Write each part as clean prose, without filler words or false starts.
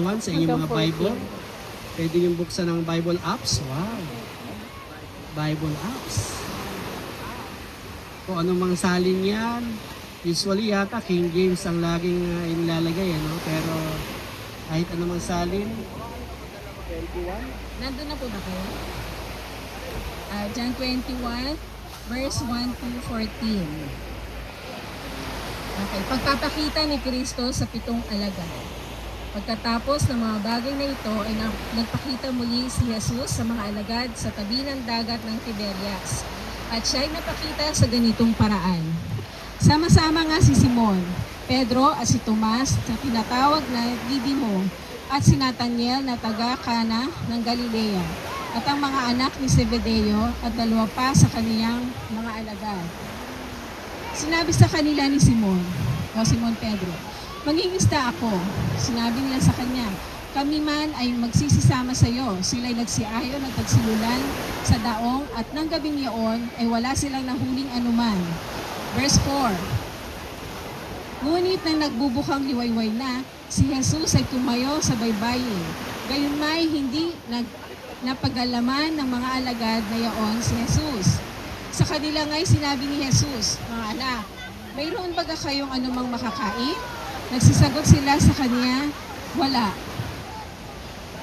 Sa inyong mga Bible, pwede nyo buksan ng Bible apps. Wow! Bible apps. Kung anong mga salin yan, usually yata King James ang laging inilalagay, ano? Pero kahit anong salin, 21. Nandun na po ba kayo? John 21, verse 1 to 14. Okay, pagpapakita ni Kristo sa 7 alagad. Pagkatapos ng mga bagay na ito ay nagpakita muli si Jesus sa mga alagad sa tabi ng dagat ng Tiberias. At siya ay napakita sa ganitong paraan. Sama-sama nga si Simon, Pedro at si Tomas na tinatawag na Didimo at si Nathaniel na taga Cana ng Galilea at ang mga anak ni Zebedeo at 2 pa sa kaniyang mga alagad. Sinabi sa kanila ni Simon Pedro, "Mangingisda ako." Sinabi nila sa kanya, "Kami man ay magsisisama sa iyo." Sila'y nagsiayon at nagsilulan sa daong at ng gabing iyon ay wala silang nahuling anuman. Verse 4. Ngunit nang nagbubukang liwayway na, si Jesus ay tumayo sa baybayin. Gayunmay hindi napagalaman ng mga alagad na yaon si Jesus. Sa kanila nga'y sinabi ni Jesus, "Mga anak, mayroon baga kayong anumang makakain?" Nagsisagot sila sa kanya, "Wala."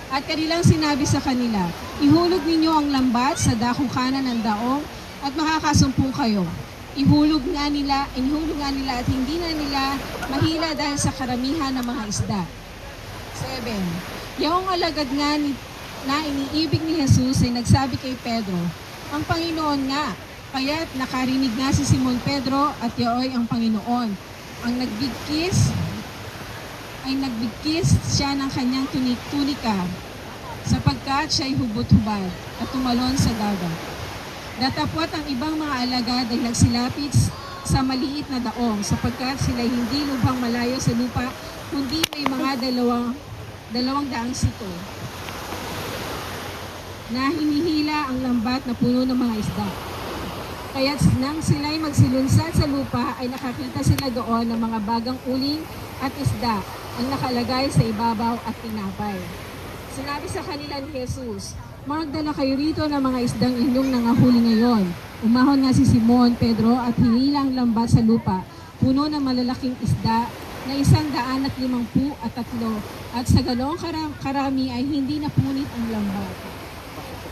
At kanilang sinabi sa kanila, "Ihulog ninyo ang lambat sa dakong kanan ng daong at makakasumpong kayo." Ihulog nga nila at hindi na nila mahila dahil sa karamihan ng mga isda. 7. Yaong alagad nga na iniibig ni Jesus ay nagsabi kay Pedro, "Ang Panginoon nga." Kaya't nakarinig nga si Simon Pedro at yaoy ang Panginoon. Ang nagbigkis siya ng kanyang tunika sapagkat siya'y hubot-hubad at tumalon sa dagat. Datapwat ang ibang mga alagad ay nagsilapit sa maliit na daong sapagkat sila'y hindi lubhang malayo sa lupa kundi may mga 200 sito na hinihila ang lambat na puno ng mga isda. Kaya't nang sila'y magsilunsad sa lupa ay nakakita sila doon ng mga bagang uling at isda ang nakalagay sa ibabaw at tinapay. Sinabi sa kanila ni Jesus, "Magdala kayo rito ng mga isdang inyong nangahuli ngayon." Umahon nga si Simon Pedro at hinilang lambat sa lupa, puno ng malalaking isda na 153 at sa ganoong karami ay hindi napunit ang lambat.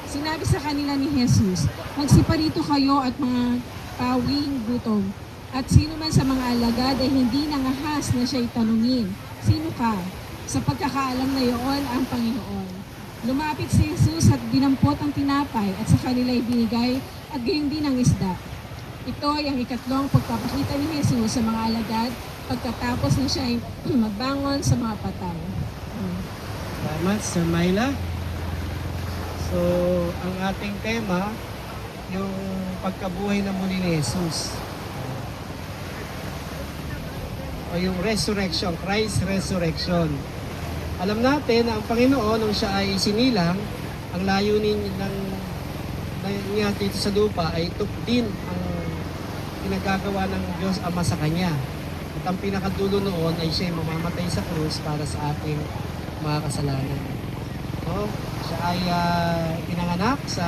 Sinabi sa kanila ni Jesus, "Magsiparito kayo at mga pawing gutom. At sino man sa mga alagad ay hindi nangahas na siya'y tanungin, 'Sino ka?' Sa pagkakaalam na iyon ang Panginoon." Lumapit si Jesus at dinampot ang tinapay at sa kanila ibinigay at gayon din ang isda. Ito ay ang 3 pagpapakita ni Jesus sa mga alagad pagkatapos na siya ay magbangon sa mga patay. Salamat, Sir Myla. So, ang ating tema, yung pagkabuhay na muli ni Jesus. O yung resurrection, Christ resurrection. Alam natin na ang Panginoon, nung siya ay sinilang, ang layunin niya dito sa lupa ay din ang pinagagawa ng Diyos Ama sa Kanya. At ang pinakadulo noon ay siya ay mamamatay sa krus para sa ating mga kasalanan. So, siya ay pinanganak sa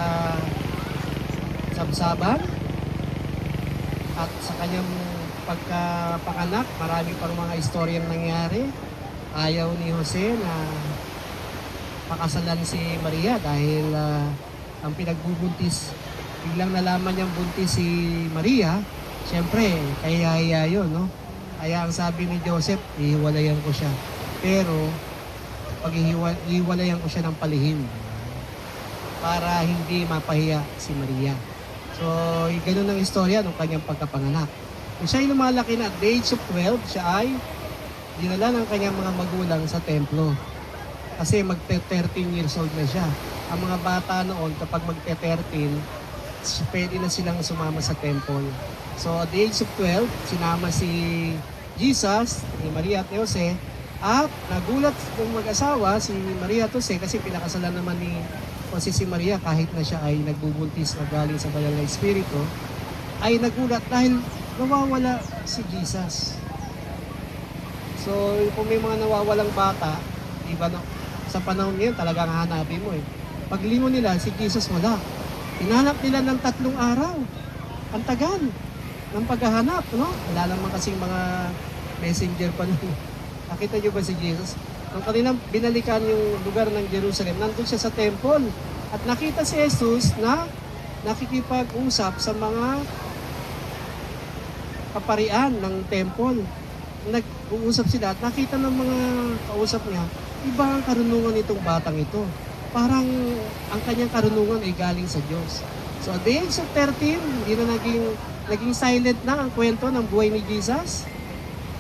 sabsaban at sa kanyang pagkapanganak, marami pang mga istoryang nangyari. Ayaw ni Jose na pakasalan si Maria dahil ang pinagbubuntis, biglang nalaman niyang buntis si Maria, siyempre, kaya yun, no? Kaya ang sabi ni Joseph, ihiwalayan ko siya. Pero, ihiwalayan ko siya ng palihim para hindi mapahiya si Maria. So, ganun ang istorya ng kanyang pagkapanganak. Kung siya ay lumalaki na at the age of 12, siya ay dinala ng kanyang mga magulang sa templo. Kasi magte-13 years old na siya. Ang mga bata noon, kapag magte-13, pwede na silang sumama sa temple. So at the age of 12, sinama si Jesus, ni Maria at Jose, at nagulat ng mag-asawa, si Maria at Jose, kasi pinakasalan naman ni Jose si Maria kahit na siya ay nagbubuntis na galing sa banal na espiritu, ay nagulat dahil nawawala si Jesus. So, kung may mga nawawalang bata, Di ba, no? Sa panahon ngayon, talagang hanapin mo eh. Paglingon nila, si Jesus wala. Hinanap nila ng 3 araw. Ang tagal ng paghahanap, no? Wala naman kasing mga messenger pa nun. Nakita niyo ba si Jesus? Nung kanina binalikan yung lugar ng Jerusalem, nandun siya sa temple. At nakita si Jesus na nakikipag-usap sa mga kaparian ng temple. Nag-uusap sila at nakita ng mga kausap niya, iba ang karunungan nitong batang ito. Parang ang kanyang karunungan ay galing sa Diyos. So at the age of 13, hindi na naging silent na ang kwento ng buhay ni Jesus.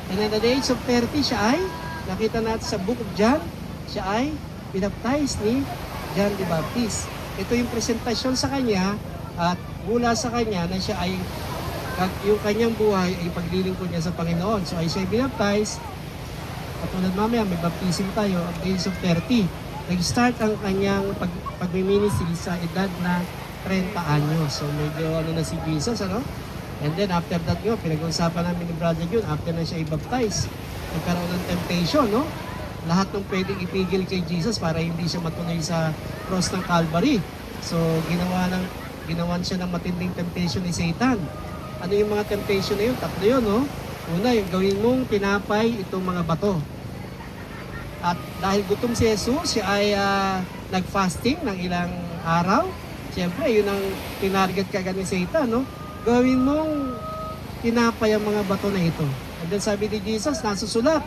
And at the age of 30, siya ay, nakita natin sa book of John, siya ay binaptize ni John the Baptist. Ito yung presentasyon sa kanya at mula sa kanya na siya ay yung kanyang buhay ay paglilingkod niya sa Panginoon. So ay siya ay binaptize. Katulad mamaya may baptism tayo at the age of 30. Nag-start ang kanyang pag-ministry sa edad na 30 anyos. So medyo ano na si Jesus, ano? And then after that yun, pinag-uusapan namin ni Brother Jun, after na siya i-baptize, nagkaroon ng temptation, no? Lahat ng pwedeng ipigil kay Jesus para hindi siya matuloy sa cross ng Calvary. So ginawan siya ng matinding temptation ni Satan. Ano yung mga temptation na yun? 3 yun, no? Una, yung gawin mong tinapay itong mga bato. At dahil gutom si Jesus, siya ay nag-fasting ng ilang araw. Siyempre, yun ang tinarget kagad ni Satan, no? Gawin mong tinapay ang mga bato na ito. And then sabi ni Jesus, nasusulat,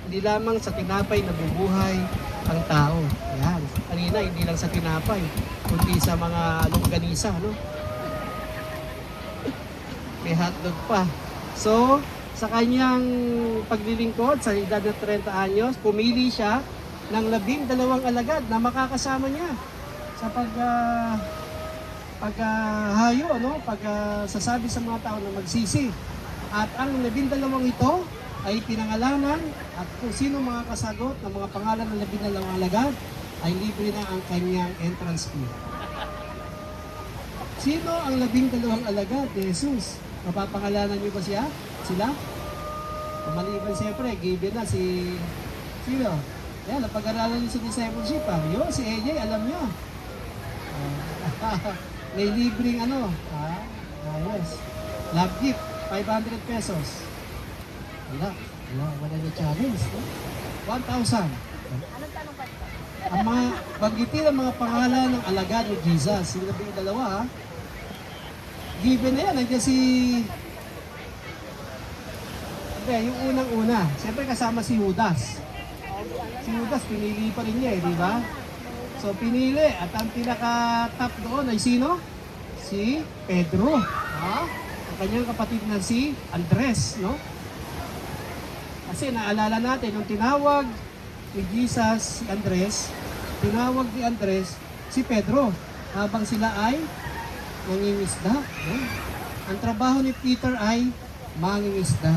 hindi lamang sa tinapay nabubuhay ang tao. Yan. Kanina, hindi lang sa tinapay, kundi sa mga longganisa, no? May hotdog pa. So, sa kanyang paglilingkod, sa edad na 30 anyos, pumili siya ng 12 alagad na makakasama niya sa paghahayo, ano? Sasabi sa mga tao na magsisi. At ang 12 ito ay pinangalanan at kung sino mga kasagot ng mga pangalan ng 12 alagad ay libre na ang kanyang entrance fee. Sino ang 12 alagad ni Jesus? Mapapangalanan niyo ba sila? Maliban siyempre, given na sino? Yan, napag-aralan niyo sa discipleship ha. Yun, si AJ, alam niyo. May libreng ano, yes. Love gift, 500 pesos. Wala na challenge. No? 1,000. Ang mga, banggitin ang mga pangalan ng alagad ni Jesus. Yung 12 ha. Given na yan, nandiyan yung unang-una. Siyempre kasama si Judas. Si Judas, pinili pa rin niya di ba? So pinili, at ang pinaka-top doon ay sino? Si Pedro. Ang kanyang kapatid na si Andres, no? Kasi naalala natin, nung tinawag ni Jesus si Andres, tinawag ni Andres si Pedro habang sila ay nangingisda. No? Ang trabaho ni Peter ay mangingisda.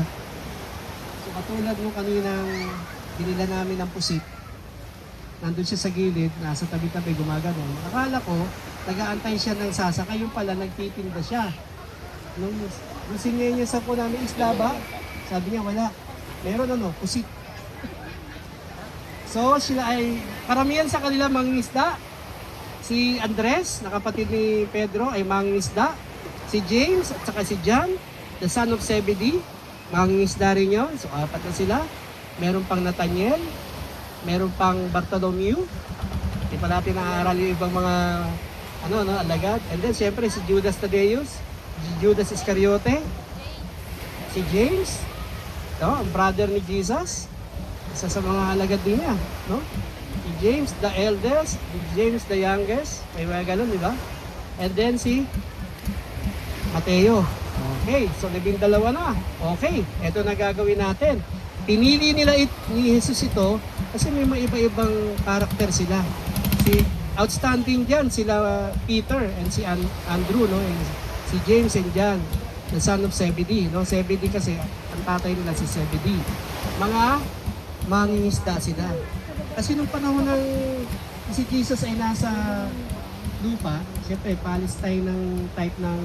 So katulad nung kaninang binila namin ng pusit, nandun siya sa gilid, nasa tabi-tabi, gumagano. Akala ko, nag-aantay siya ng sasakay, yung pala nagtitinda siya. Nung sinye niya sa po namin isda ba, sabi niya wala. Meron pusit. So sila ay, karamihan sa kanila mangingisda. Si Andres, na kapatid ni Pedro, ay mangingisda. Si James at saka si John, the son of Zebedee, mangingisda rin yun. So 4 na sila. Meron pang Nathaniel, meron pang Bartholomew. Hindi pa natin naaaral yung ibang mga alagad. And then siyempre si Judas Tadeus, si Judas Iscariote, si James, ang brother ni Jesus, isa sa mga alagad din niya, no? Si James the eldest, si James the youngest, may mga ganun, di ba? And then si Mateo. Okay, so 12 na. Okay, eto na gagawin natin. Pinili nila ni Jesus ito kasi may mga iba-ibang karakter sila. Outstanding dyan, sila Peter and si Andrew, no? And si James and John, the son of Zebedee, no? Zebedee kasi, ang tatay nila si Zebedee. Mga mangingisda sila. Kasi nung panahon ng si Jesus ay nasa lupa, siyempre Palestine ng type ng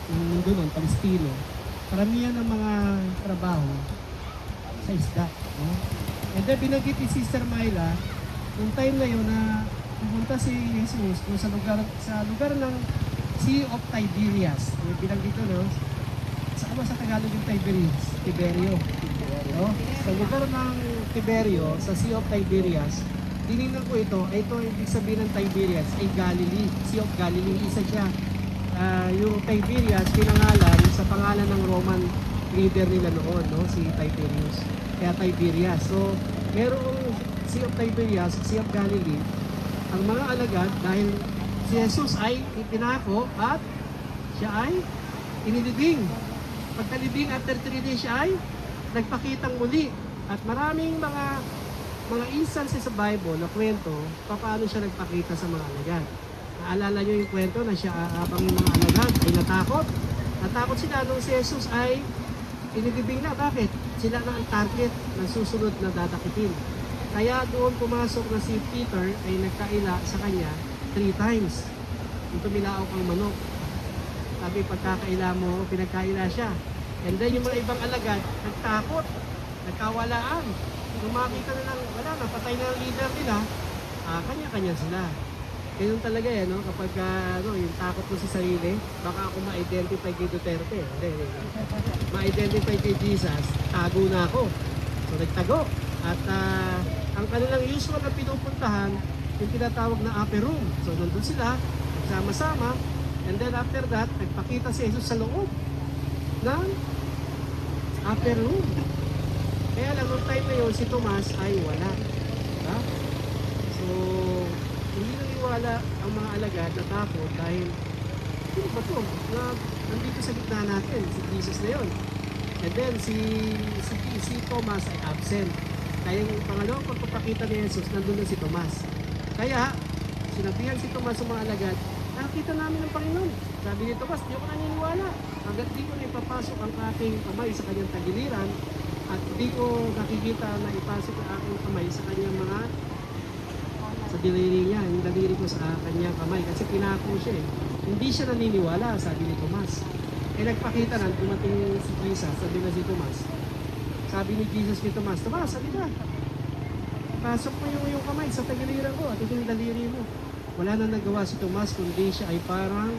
mundo nun, Palestino. Karamihan ng mga trabaho sa isda. No? And then binanggit ni Sister Myla nung time na yun na pumunta si Jesus kung sa lugar ng Sea of Tiberias. Yung bilang dito, no? Sa Tagalog yung Tiberias? Tiberio. No? Sa lugar ng Tiberio, sa Sea of Tiberias, tinignan ko ito ibig sabihin ng Tiberias ay Galilee, Sea of Galilee, isa siya. Yung Tiberias, pinangalan sa pangalan ng Roman leader nila noon, no? Si Tiberius. Kaya Tiberias. So, merong Sea of Tiberias, Sea of Galilee, ang mga alagad dahil si Jesus ay ipinako at siya ay inilibing. Pagkalibing after 3 days siya ay nagpakitang muli. At maraming mga instances sa Bible na kwento paano siya nagpakita sa mga alagad. Naalala nyo yung kwento na siya habang yung mga alagad ay natakot. Natakot sila nung si Jesus ay inilibing na. Bakit? Sila na ang target ng susunod na dadakitin. Kaya doon pumasok na si Peter ay nagkaila sa kanya 3 times. Yung tumilao kang manok. Sabi, pagkakaila mo, pinagkaila siya. And then yung mga ibang alagad, nagtakot, nagkawalaan. Nung makita na lang, wala na, patay na ang leader nila, kanya-kanya sila. Ganun talaga no? Kapag yung takot mo sa sarili, baka ako ma-identify kay Duterte. Hindi. Ma-identify kay Jesus, tago na ako. So nagtago. At ang kanilang usual na pinupuntahan, yung tinatawag na upper room. So nandun sila, nagsama-sama, and then after that, nagpakita si Jesus sa loob ng upper room. Kaya lang, nung time na yun, si Tomas ay wala. Diba? So, hindi naniwala ang mga alagad na takot dahil, ano ba ito? Na, nandito sa gitna natin, si Jesus na yun. And then, si Tomas ay absent. Kaya yung pangalawang pagpapakita ni Jesus, nandun na si Tomas. Kaya, sinabihan si Tomas sa mga alagad, nakita namin ng Panginoon. Sabi ni Tomas, di ako naniniwala. Hanggat di ko na ipapasok ang aking kamay sa kanyang tagiliran at di ko nakikita na ipasok ang aking kamay sa kanyang sa daliri niya, yung daliri ko sa kanyang kamay. Kasi pinako siya eh. Hindi siya naniniwala, sabi ni Tomas. Eh nagpakita na, dumating si Jesus, sabi na si Tomas. Sabi ni Jesus kay Tomas, Tomas, sabi na, pasok mo yung kamay sa tagiliran ko at ito yung daliri mo. Wala na nagawa si Tomas kundi siya ay parang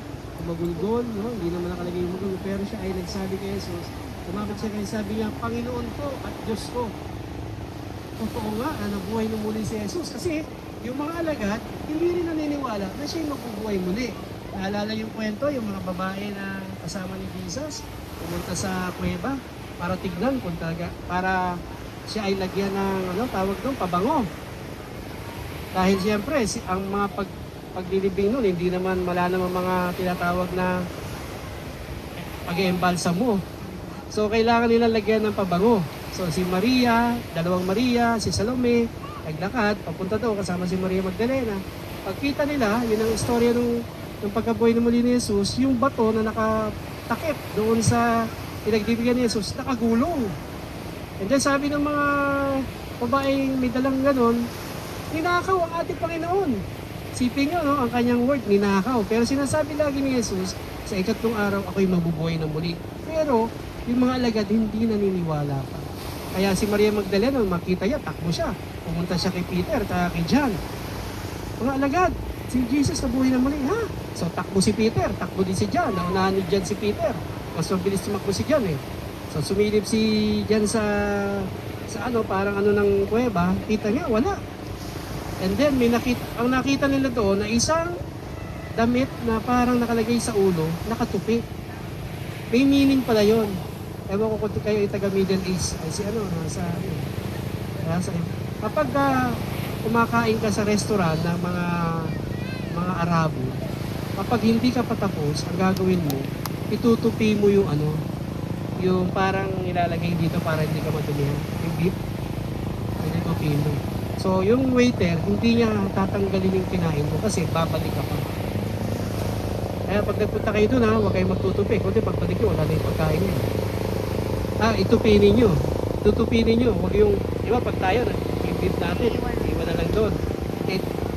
magulgol, no? Hindi naman nakalagay yung magulgol, pero siya ay nagsabi kay Jesus, tumapit siya kay sabi niya, Panginoon ko at Diyos ko. Totoo nga na nabuhay na muli si Jesus kasi yung mga alagad, hindi rin naniniwala na siya yung mabubuhay muli. Naalala yung kwento, yung mga babae na kasama ni Jesus, pumunta sa kuweba para tignan kung talaga, para siya ay lagyan ng, tawag doon, pabango. Dahil siyempre, ang mga paglilibing nun, hindi naman, wala naman mga tinatawag na pag-iembalsa mo. So, kailangan nila lagyan ng pabango. So, si Maria, dalawang Maria, si Salome, naglakad, papunta daw kasama si Maria Magdalena. Pagkita nila, yun ang istorya ng pagkabuhay ng muli ni Jesus, yung bato na nakatakip doon sa pinagdibigyan ni Jesus, nakagulong. And then sabi ng mga babaeng may dalang ganon, ninakaw ang ating Panginoon. Sipin nyo, ang kanyang word, ninakaw. Pero sinasabi lagi ni Jesus, sa ikatlong araw, ako'y mabubuhay na muli. Pero, yung mga alagad, hindi naniniwala pa. Kaya si Maria Magdalena, makita niya, takbo siya. Pumunta siya kay Peter, kay John. Mga alagad, si Jesus nabuhay na muli, ha? So, takbo si Peter, takbo din si John. Naunahan ni John si Peter. Mas mabilis tumakbo si John, eh. So, sumilip si John sa parang ng kuweba, kita niya, wala. And then, ang nakita nila doon na isang damit na parang nakalagay sa ulo, nakatupi. May meaning pala yun. Ewan ko kung kayo ay taga Middle East. Ay kapag kumakain ka sa restaurant ng mga Arabo, kapag hindi ka patapos, ang gagawin mo, itutupi mo yung parang nilalagay dito para hindi ka madumihan. Yung beef, itutupi mo. So, yung waiter, hindi niya tatanggalin yung kinain mo kasi babalik ka pa. Kaya pag nagpunta kayo doon, huwag kayong magtutupi. Kundi pagbalik nyo, wala na yung pagkain niya. Itupi ninyo. Tutupi ninyo. Huwag yung, di ba, pag tayo, nag-beef natin, iwan na lang doon.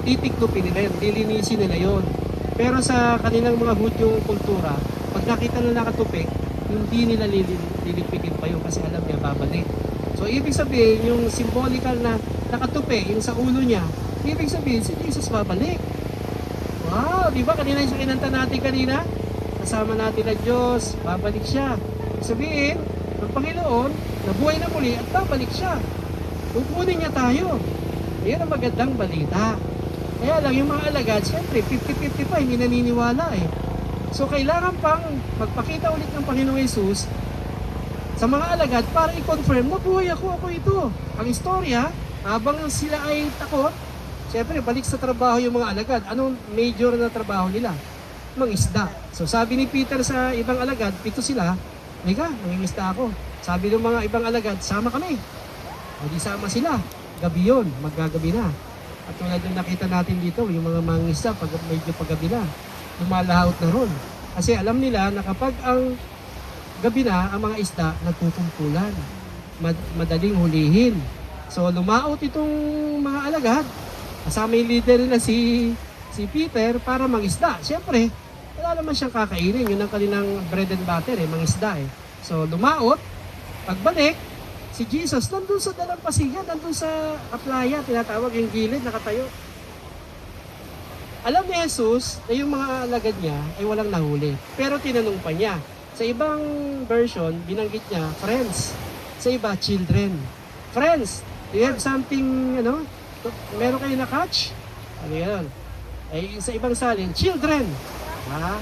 Titiklupin nila yun, lilinisin nila yun. Pero sa kanilang mga Hudyong kultura, pag nakita na nakatupi, hindi nila lilipitin pa yun kasi alam niya, babalik. So, ibig sabihin, yung symbolical na nakatupi, yung sa ulo niya, Ibig sabihin, si Jesus babalik. Wow, di ba? Kanina yung kinanta natin kanina, kasama natin na Diyos, babalik siya. Ibig sabihin, ang Panginoon, nabuhay na muli at babalik siya. Kukunin niya tayo. Yan ang magandang balita. Kaya lang yung mga alagad, siyempre 50-50 pa, hindi naniniwala eh. So kailangan pang magpakita ulit ng Panginoong Yesus sa mga alagad para i-confirm na buhay ako ito. Ang istorya, habang sila ay takot, siyempre balik sa trabaho yung mga alagad. Anong major na trabaho nila? Mangisda. So sabi ni Peter sa ibang alagad, 7 sila, Mika, mangingisda ako. Sabi ng mga ibang alagad, sama kami. O di sama sila. Gabi yun, maggagabi na. At tulad yung nakita natin dito, yung mga mangingisda, pag medyo paggabi na, lumalahot na ron. Kasi alam nila na kapag ang gabi na, ang mga isda nagkukumpulan. Madaling hulihin. So lumaot itong mga alagad. Kasama yung leader nila si Peter para mangisda. Siyempre, wala naman siyang kakainin. Yun ang kanilang bread and butter mangisda eh. So lumaot, pagbalik, si Jesus nandun sa dalampasigan, nandun sa playa, tinatawag yung gilid, nakatayo. Alam ni Jesus na yung mga alagad niya ay walang nahuli. Pero tinanong pa niya. Sa ibang version, binanggit niya, friends. Sa iba, children. Friends, do you have something, meron kayo na catch? Ano yan? Ay, sa ibang salin, children. Ha?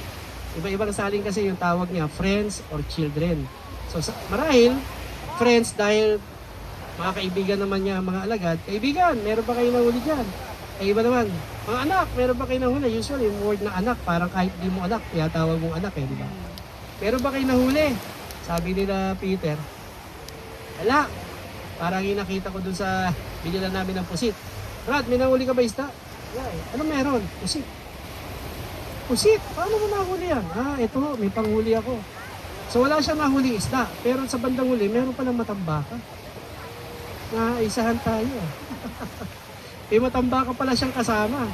Iba-ibang salin kasi yung tawag niya, friends or children. So, marahil, friends dahil mga kaibigan naman niya, mga alagad. Kaibigan, meron ba kayo nahuli dyan? Ay iba naman, mga anak, meron ba kayo nahuli? Usually, yung word na anak, parang kahit di mo anak, kaya tawag mong anak di ba? Meron ba kayo nahuli? Sabi nila Peter, wala. Parang yung nakita ko dun sa binila namin ng pusit. Brad, may nahuli ka ba isda? Wala eh. Ano meron? Pusit. Pusit? Paano mo nahuli yan? Ito, may panghuli ako. So wala siyang nahuli isda. Pero sa bandang huli, meron palang matambaka. Naisahan tayo. May matambaka pala siyang kasama.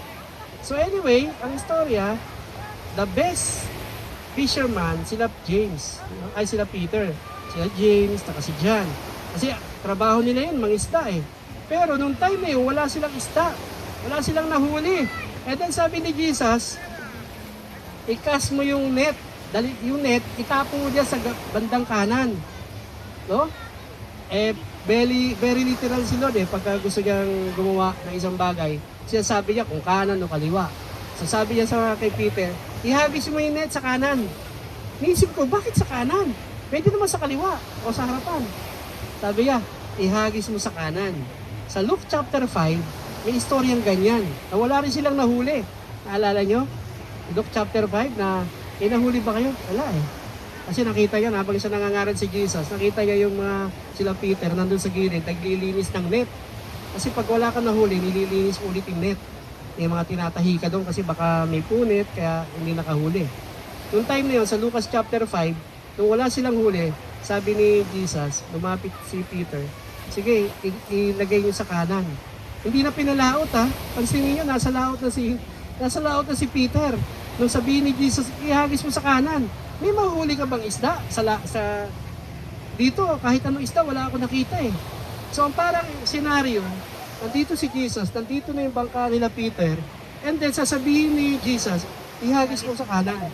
So anyway, ang istorya, the best fisherman, sila James. Ay, sila Peter. Sila James, taka si John. Kasi trabaho nila yun, mangisda eh. Pero nung time na yun, wala silang isda. Wala silang nahuli. And then sabi ni Jesus, i-cast mo yung net. Dali, yung net, itapo mo dyan sa bandang kanan. No? Very literal si Lord pagka gusto niyang gumawa ng isang bagay, sinasabi niya kung kanan o kaliwa. So sabi niya sa kay Peter, ihagis mo yung net sa kanan. Niisip ko, bakit sa kanan? Pwede naman sa kaliwa o sa harapan. Sabi niya, ihagis mo sa kanan. Sa Luke chapter 5, may istoryang ganyan, na wala rin silang nahuli. Naalala nyo? Luke chapter 5 na, nahuli ba kayo? Wala eh. Kasi nakita niya, habang siya nangangaral si Jesus, nakita niya yung mga sila Peter nandun sa gilid, naglilinis ng net. Kasi pag wala kang nahuli, nililinis ulit yung net. Yung mga tinatahi ka doon kasi baka may punit, kaya hindi nakahuli. Noong time na yun, sa Lucas chapter 5, nung wala silang huli, sabi ni Jesus, lumapit si Peter, sige, ilagay niyo sa kanan. Hindi na pinalaot ha. Pansinin niyo, nasa laot na si Peter. Nung sabihin ni Jesus, ihagis mo sa kanan. May mahuli ka bang isda? Dito, kahit anong isda, wala ako nakita eh. So, ang parang senaryo, nandito si Jesus, nandito na yung bangka nila Peter, and then sasabihin ni Jesus, ihagis mo sa kanan.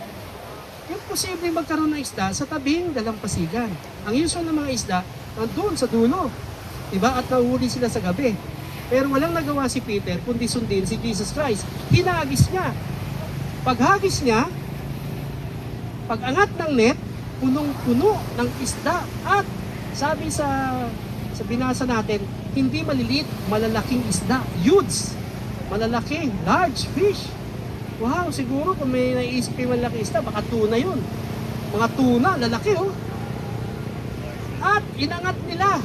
Yung posible magkaroon ng isda sa tabing dalampasigan. Ang usual ng mga isda, nandun sa dulo. Diba? At nahuli sila sa gabi. Pero walang nagawa si Peter, kundi sundin si Jesus Christ. Hinagis niya. Paghagis niya, pag-angat ng net, punong-puno ng isda. At sabi sa binasa natin, hindi maliliit, malalaking isda. Huge. Malalaki, large fish. Wow, siguro kung may naiisip yung malalaking isda, baka tuna yun. Mga tuna, lalaki oh. At inangat nila.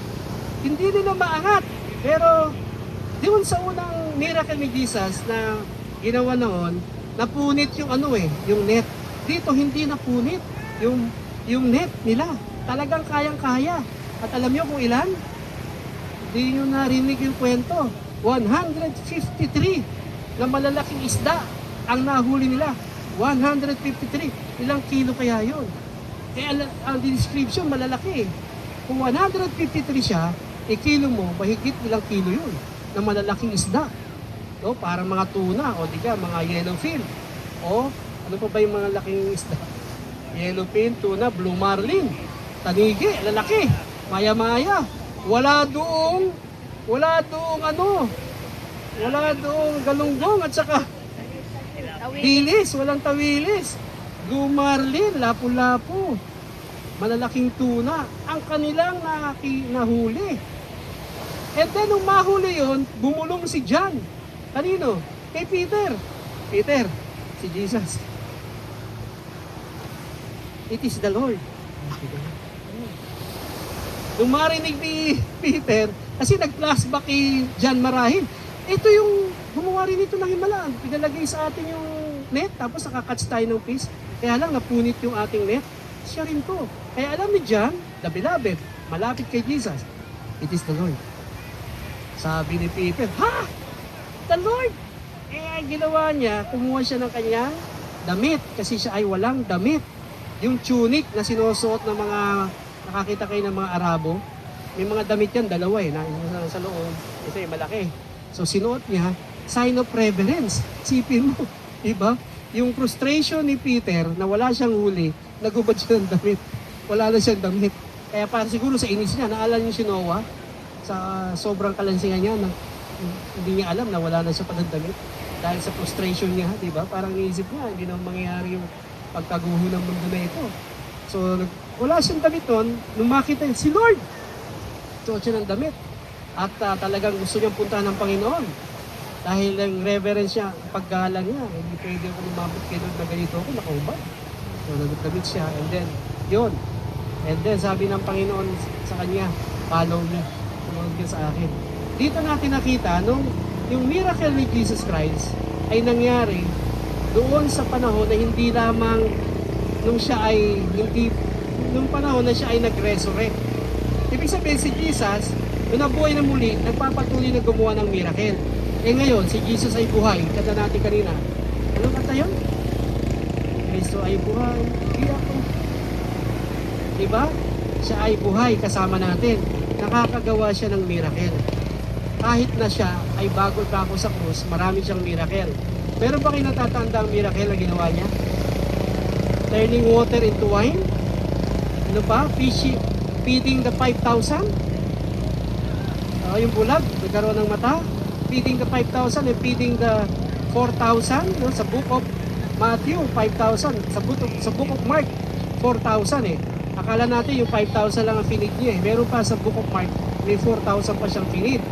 Hindi nila maangat. Pero, doon sa unang miracle ni Jesus na ginawa noon, napunit yung yung net. Dito hindi napunit yung net nila. Talagang kayang-kaya. At alam nyo kung ilan? Hindi nyo narinig yung kwento. 153 na malalaking isda ang nahuli nila. 153. Ilang kilo kaya yun? Kaya ang description malalaki. Kung 153 siya, kilo mo, mahigit ilang kilo yun na malalaking isda. No? Parang mga tuna o di ka, mga yellowfin. O ano pa ba yung mga laking isda? Yellowfin, tuna, blue marlin, tanigi, lalaki, maya-maya. Wala doong galunggong at saka dilis, walang tawilis. Blue marlin, lapu-lapu, malalaking tuna, ang kanilang nahuli. And then, nung mahuli yun, bumulong si John. Kanino? Kay Peter. Peter, si Jesus. It is the Lord. Nung marinig ni Peter, kasi nag-flashback kay John marahil, ito yung gumawa rin ito ng himalaan. Pinalagay sa atin yung net, tapos nakakatch tayo ng fish. Kaya lang, napunit yung ating net. Siya rin to. Kaya alam ni John, the beloved, malapit kay Jesus, it is the Lord. Sabi ni Peter, ha? The Lord? Eh, ginawa niya, kumuha siya ng kanyang damit, kasi siya ay walang damit. Yung tunic na sinusuot ng mga, nakakita kayo ng mga Arabo, may mga damit yan, dalawa na isa sa loob, isa yung malaki. So sinuot niya, sign of reverence. Sipin mo, diba? Yung frustration ni Peter na wala siyang huli, nagubad siya ng damit. Wala na siyang damit. Kaya parang siguro sa inis niya, naalala niyo si Noah, sa sobrang kalansingan niya, na hindi niya alam na wala na siya palang damit. Dahil sa frustration niya, diba? Parang iisip niya, hindi na mangyayari yung pagkaguho ng mundo na ito. So, wala siyang damit doon, nung makita niya, si Lord! Suot siya ng damit. At talagang gusto niyang puntahan ng Panginoon. Dahil ang reverence niya, paggalang niya, hindi pwede ako lumabot kay Lord na ganito ako, nakaubad. So, nagdamit siya, and then, yun. And then, sabi ng Panginoon sa kanya, follow me. Sumunod ka sa akin. Dito natin nakita, nung yung miracle ni Jesus Christ ay nangyari doon sa panahon na hindi lamang nung panahon na siya ay nag-resurrect. Ibig sabihin si Jesus, nung nabuhay na muli, nagpapatuloy na gumawa ng miracle. Eh ngayon, si Jesus ay buhay. Kanta natin kanina. Anong kanta yun? Kristo ay buhay. Hindi ako. Diba? Siya ay buhay kasama natin. Nakakagawa siya ng miracle. Kahit na siya ay bago pa ako sa krus, marami siyang miracle. Meron ba kayo natatanda ang miracle na ginawa niya? Turning water into wine? Ano pa? Feeding the 5,000? Yung bulag, nagkaroon ng mata. Feeding the 5,000 and feeding the 4,000. No? Sa book of Matthew, 5,000. Sa book of Mark, 4,000 eh. Akala natin yung 5,000 lang ang finid niya eh. Meron pa sa book of Mark, may 4,000 pa siyang finid.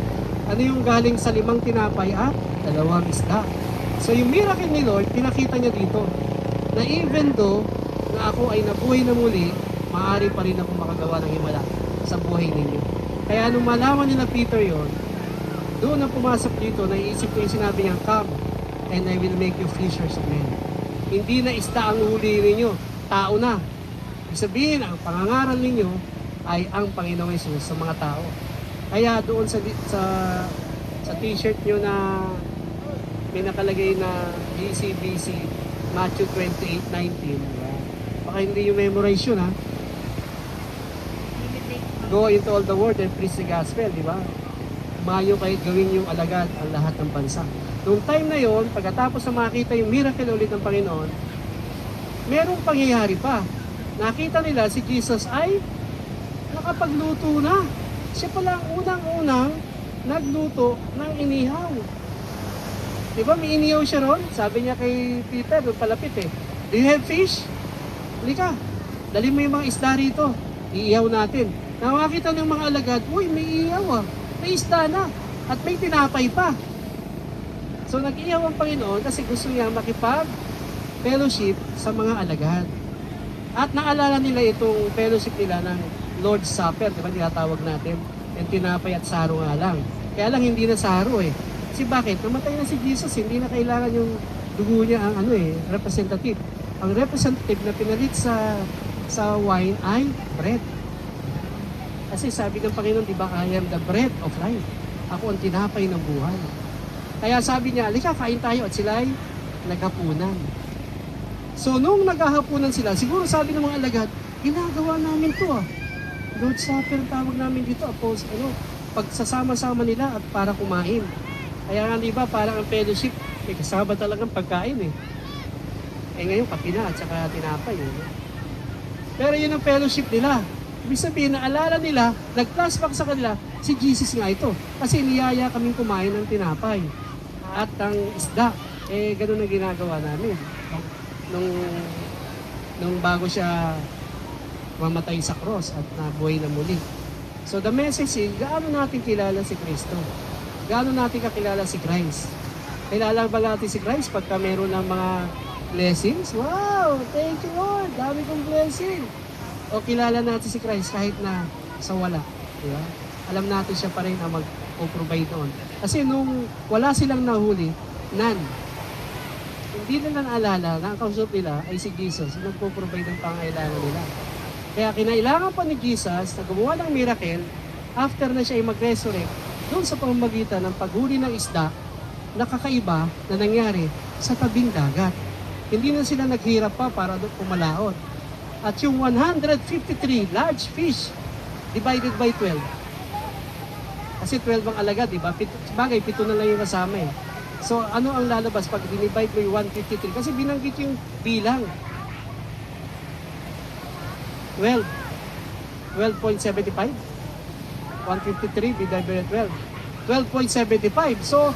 Ano yung galing sa 5 tinapay at 2 isda. So yung miracle ni Lord, pinakita niya dito na even though na ako ay nabuhay na muli, maaari pa rin ako makagawa ng himala sa buhay ninyo. Kaya nung malaman nila Peter yon, doon na pumasok dito, naiisip ko yung sinabi niya, come and I will make you fishers of men. Hindi na isda ang huli ninyo, tao na. Ibig sabihin, ang pangangaral ninyo ay ang Panginoong Hesus sa mga tao. Kaya doon sa t-shirt nyo na may nakalagay na GCBC Matthew 28:19. Baka hindi yung memorize yun, ha? Go into all the world and preach the gospel, di ba? Mayo kayo gawin yung alagad ang lahat ng bansa. Noong time na yon, pagkatapos na makita yung miracle ulit ng Panginoon, merong pangyayari pa. Nakita nila si Jesus ay nakapagluto na. Siya pala ang unang-unang nagluto ng inihaw. Diba may inihaw siya ron? Sabi niya kay Peter, doon palapit eh, do you have fish? Halika, dali mo yung mga isda rito. Iihaw natin. Nakakita ng mga alagad, uy, may ihaw ah. May isda na. At may tinapay pa. So nag-ihaw ang Panginoon kasi gusto niya makipag-fellowship sa mga alagad. At naalala nila itong fellowship nila ng Lord's Supper, diba tinatawag natin? Yung tinapay at saro nga lang. Kaya lang hindi na saro eh. Kasi bakit? Namatay na si Jesus, hindi na kailangan yung dugo niya ang representative. Ang representative na pinalit sa wine ay bread. Kasi sabi ng Panginoon, di ba, I am the bread of life. Ako ang tinapay ng buhay. Kaya sabi niya, halika, kain tayo, at sila ay naghapunan. So, nung naghahapunan sila, siguro sabi ng mga alagad, ginagawa namin to ah. Lord's Supper, tawag namin dito, pagsasama-sama nila at para kumain. Kaya nga di ba, parang ang fellowship, may kasama talagang pagkain eh. Eh ngayon, kape na at saka tinapay. Eh. Pero yun ang fellowship nila. Ibig sabihin, naalala nila, nag-flashback sa kanila, si Jesus nga ito. Kasi niyaya kaming kumain ng tinapay at ang isda. Eh, ganun ang ginagawa namin. Nung bago siya mamatay sa cross at nabuhay na muli. So the message is, gaano natin kilala si Kristo? Gaano natin kakilala si Christ? Kilala ba natin si Christ pagka meron ng mga blessings? Wow! Thank you Lord! Dami kong blessing! O kilala natin si Christ kahit na sa wala. Diba? Alam natin siya pa rin ang mag-provide noon. Kasi nung wala silang nahuli, none. Hindi nila naalala na ang kausap nila ay si Jesus na nagpo-provide ng pangailangan nila. Kaya kinailangan pa ni Jesus na gumawa ng miracle after na siya ay mag-resurrect doon sa pamamagitan ng paghuli ng isda na kakaiba na nangyari sa tabing dagat. Hindi na sila naghirap pa para doon pumalaot. At yung 153 large fish divided by 12. Kasi 12 ang alagad, di ba? Bagay, 7 na lang yung kasama eh. So ano ang lalabas pag dinivide by 153? Kasi binanggit yung bilang. 12. 12.75. 153 divided by 12. 12.75. So,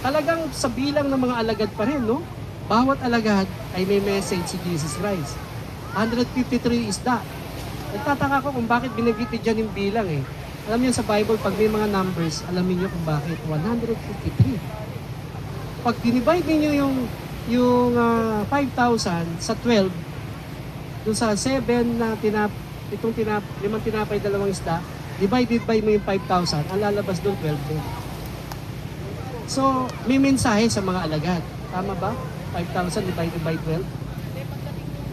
talagang sa bilang ng mga alagad pa rin, no? Bawat alagad ay may message si Jesus Christ. 153 isda. Nagtataka ko kung bakit binanggit dyan yung bilang eh. Alam niyo sa Bible, pag may mga numbers, alamin niyo kung bakit. 153. Pag dinivide niyo yung 5,000 sa 12, dun sa 7 na limang tinapay, 2 isda, divided by mo yung 5,000, ang lalabas doon 12 din. So, may mensahe sa mga alagad. Tama ba? 5,000 divided by 12.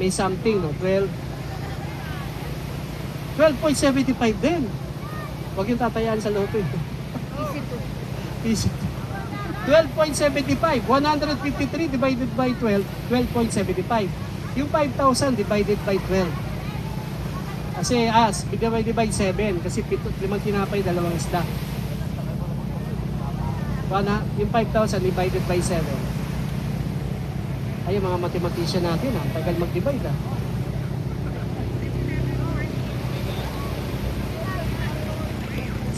May something, no? 12.75 din. Huwag yung tatayaan sa loto. Easy. 12.75. 153 divided by 12, 12.75. Yung 5,000 divided by 12. Kasi divided by 7 kasi 5 tinapay, 2 isda. Yung 5,000 divided by 7. Ay, mga mathematician natin, tagal mag-divide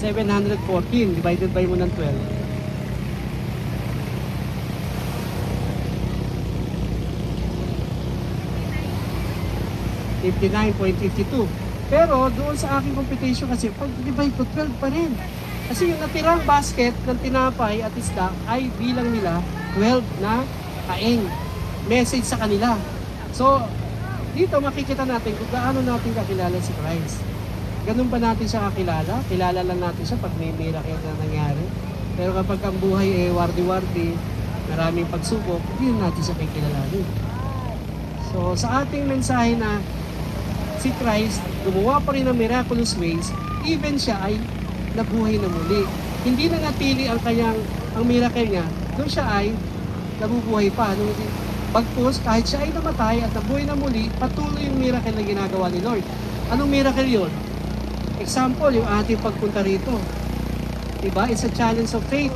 714 divided by mo ng 12. 59.52. Pero doon sa aking computation kasi, pag divide ko 12 pa rin. Kasi yung natirang basket ng tinapay at isda ay bilang nila 12 na kaing. Message sa kanila. So, dito makikita natin kung gaano natin kakilala si Christ. Ganun ba natin siya kakilala? Kilala lang natin siya pag may miracle na nangyari. Pero kapag ang buhay wardi-wardi, maraming pagsubok, hindi natin siya kikilalanin. So, sa ating mensahe na si Christ, gumawa pa rin ng miraculous ways, even siya ay nabuhay na muli. Hindi na natili ang miracle niya, doon siya ay nabubuhay pa. Bagkus, kahit siya ay namatay at nabuhay na muli, patuloy yung miracle na ginagawa ni Lord. Anong miracle yun? Example, yung ating pagpunta rito. Diba? It's a challenge of faith.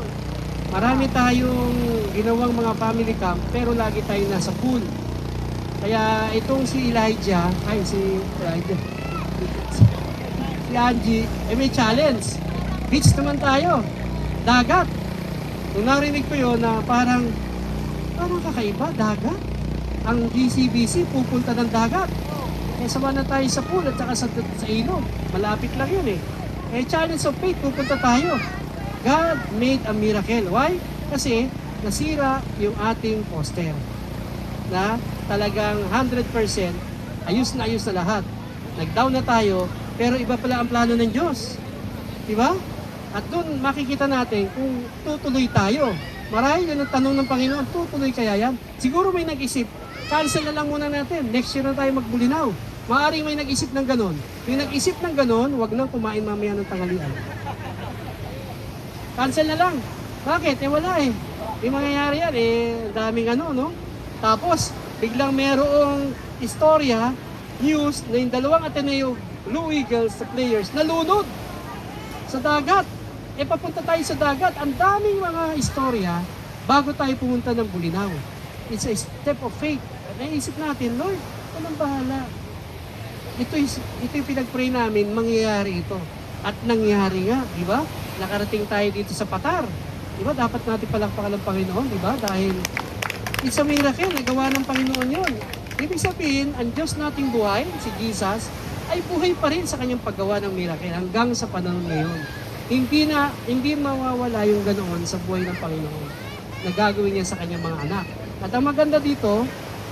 Marami tayong ginawang mga family camp, pero lagi tayo nasa pool. Kaya itong si Angie, may challenge. Beach naman tayo. Dagat. Nung narinig ko yun na parang kakaiba, dagat. Ang GCBC pupunta ng dagat. Sama na tayo sa pool at saka sa ilog. Malapit lang yun eh. Challenge of faith, pupunta tayo. God made a miracle. Why? Kasi nasira yung ating poster. Na talagang 100% ayos na lahat. Nag-down na tayo, pero iba pala ang plano ng Diyos. Diba? At doon makikita natin kung tutuloy tayo. Marahil yun ang tanong ng Panginoon, tutuloy kaya yan? Siguro may nag-isip, cancel na lang muna natin. Next year na tayo magbulinaw. Maaring may nag-isip ng ganon. Yung nag-isip ng ganon, wag nang kumain mamaya ng tanghalian. Cancel na lang. Bakit? Wala eh. Yung mangyayari yan daming no? Tapos, biglang merong istorya, news, na yung 2 Ateneo Blue Eagles, the players, nalunod sa dagat. papunta tayo sa dagat. Ang daming mga istorya bago tayo pumunta ng Bulinaw. It's a step of faith. Naisip natin, Lord, anong bahala? Ito yung pinag-pray namin, mangyayari ito. At nangyari nga, di ba? Nakarating tayo dito sa Patar. Di ba? Dapat natin palakpakan ng Panginoon, di ba? Dahil it's a miracle, nagawa ng Panginoon yun. Ibig sabihin, ang Diyos nating buhay, si Jesus, ay buhay pa rin sa kanyang paggawa ng miracle hanggang sa panahon ngayon. Hindi mawawala yung ganoon sa buhay ng Panginoon na gagawin niya sa kanyang mga anak. At ang maganda dito,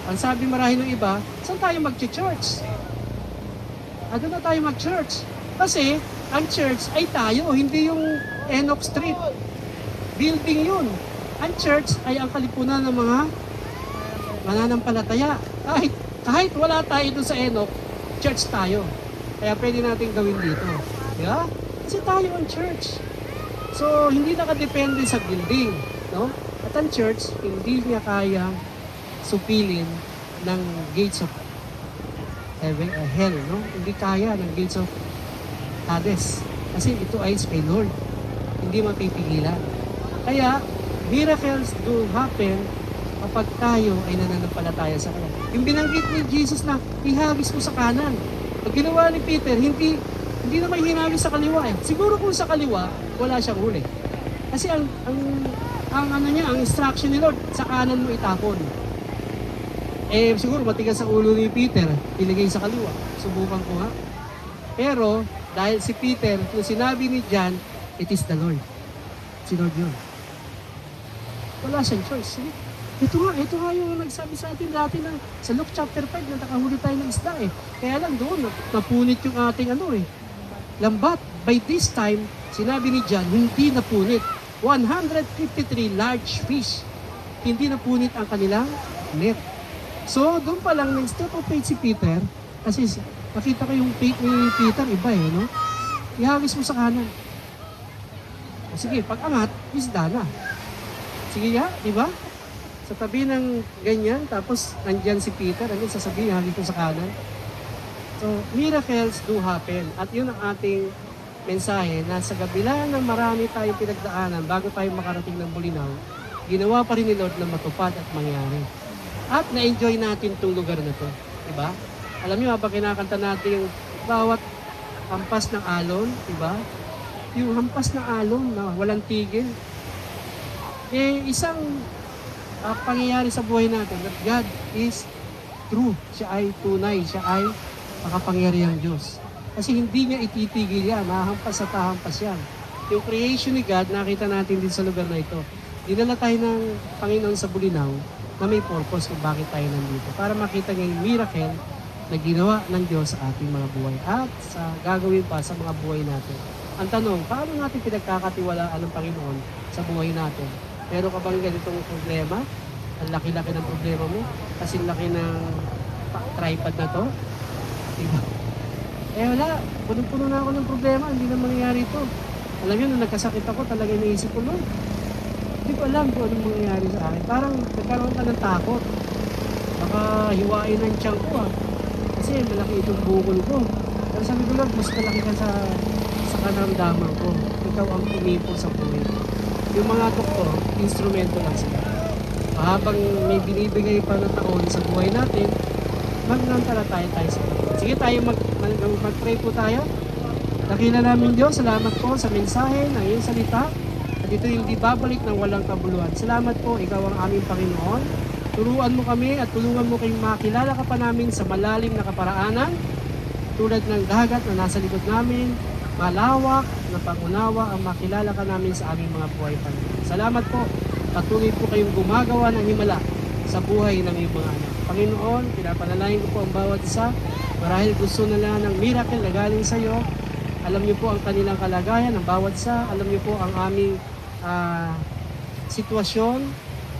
ang sabi marahil ng iba, saan tayo mag-church? Doon na tayo mag-church. Kasi, ang church ay tayo, hindi yung Enoch Street. Building yun. Ang church ay ang kalipunan ng mga mananampalataya. Kahit wala tayo doon sa Enoch, church tayo. Kaya pwede natin gawin dito. Yeah? Kasi tayo ang church. So, hindi nakadepende sa building. No? At ang church, hindi niya kayang supilin ng gates of heaven, hell. No? Hindi kaya ng gates of Hades. Kasi ito ay kay Lord. Hindi mapipigilan. Kaya, miracles do happen kapag tayo ay nananampalataya sa Kanya. Yung binanggit ni Jesus na ihagis mo sa kanan. Pag ginawa ni Peter, hindi naman hinagis sa kaliwa. Siguro kung sa kaliwa, wala siyang huli. Kasi ang instruction ni Lord, sa kanan mo itapon. Siguro matigas sa ulo ni Peter, iligay sa kaliwa. Subukan ko nga. Pero, dahil si Peter, kung sinabi ni John, it is the Lord. Si Lord yun. Wala siyang choice. Ito nga yung nagsabi sa atin dati na sa Luke chapter 5 na nakahuli tayo ng isda Kaya lang doon, napunit yung ating lambat. By this time, sinabi ni John, hindi napunit. 153 large fish. Hindi napunit ang kanilang net. So, doon pa lang ng step of faith si Peter, kasi nakita ko yung faith ni Peter, iba no? Ihagis mo sa kanan. Sige, pag angat, isda na. Sige nga, di ba? Sa tabi ng ganyan, tapos nandyan si Peter, sasabihin, hagis mo sa kanan. So, miracles do happen. At yun ang ating mensahe na sa gabila ng marami tayong pinagdaanan bago tayo makarating ng Bulinaw, ginawa pa rin ni Lord na matupad at mangyari. At na-enjoy natin itong lugar na to. Diba? Alam niyo, habang kinakanta natin yung bawat hampas ng alon, diba? Yung hampas ng alon na walang tigil. Isang pangyayari sa buhay natin that God is true. Siya ay tunay. Siya ay makapangyarihang Diyos. Kasi hindi niya ititigil yan. Mahampas at hahampas yan. Yung creation ni God, nakita natin din sa lugar na ito. Dinala tayo ng Panginoon sa Bulinaw na may purpose kung bakit tayo nandito. Para makita niya yung miracle na ginawa ng Diyos sa ating mga buhay at sa gagawin pa sa mga buhay natin. Ang tanong, paano natin pinagkakatiwalaan ng Panginoon sa buhay natin? Meron ka bang ganitong problema? Ang laki-laki ng problema mo? Kasi laki ng tripod na to? Diba? Wala. Punong-puno na ako ng problema. Hindi na mangyayari ito. Alam niyo, nung nagkasakit ako, talaga naisip ko, Lord, hindi ko alam kung anong mangyayari sa akin. Parang nagkaroon ka ng takot. Baka hiwain ang tiyan ko Kasi malaki itong bukol ko. Pero sabi ko, Lord, mas malaki ka sa karamdaman ko. Ikaw ang pumipo sa buhay. Yung mga doktor, instrumento lang sila. Habang may binibigay pa na taon sa buhay natin, magnantalataya tayo sa Panginoon. Sige tayo, mag-pray po tayo. Dakila namin Diyos, salamat po sa mensahe ng iyong salita. At ito yung di babalik ng walang kabuluhan. Salamat po, ikaw ang aming Panginoon. Turuan mo kami at tulungan mo kayong makilala ka pa namin sa malalim na kaparaanan. Tulad ng dagat na nasa likod namin, malawak na pangunawa ang makilala ka namin sa aming mga buhay, Panginoon. Salamat po. Patuloy po kayong gumagawa ng himala sa buhay ng iyong mga anak. Panginoon, pinapanalangin ko po ang bawat isa. Marahil gusto nila ng miracle na galing sa iyo. Alam niyo po ang kanilang kalagayan ng bawat isa. Alam niyo po ang aming sitwasyon.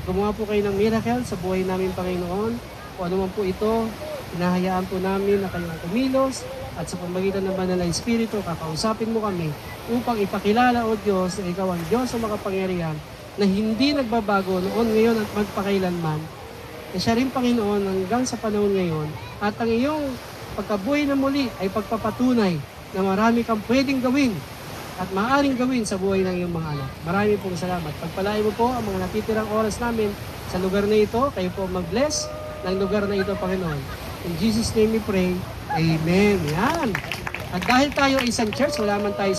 Gumawa po kayo ng miracle sa buhay namin, Panginoon. Kung ano man po ito, pinahayaan po namin na kayong kumilos at sa pamagitan ng Banal na Espiritu, kakausapin mo kami upang ipakilala, O Diyos, na ikaw ang Diyos sa makapangyarihan na hindi nagbabago noon, ngayon at magpakailanman. Na siya rin, Panginoon, hanggang sa panahon ngayon at ang iyong pagkabuhay na muli ay pagpapatunay na marami kang pwedeng gawin at maaaring gawin sa buhay ng iyong mga anak. Marami pong salamat. Pagpalain mo po ang mga natitirang oras namin sa lugar na ito. Kayo po mag-bless ng lugar na ito, Panginoon. In Jesus' name we pray. Amen. Yan. At dahil tayo ay isang church, wala man tayo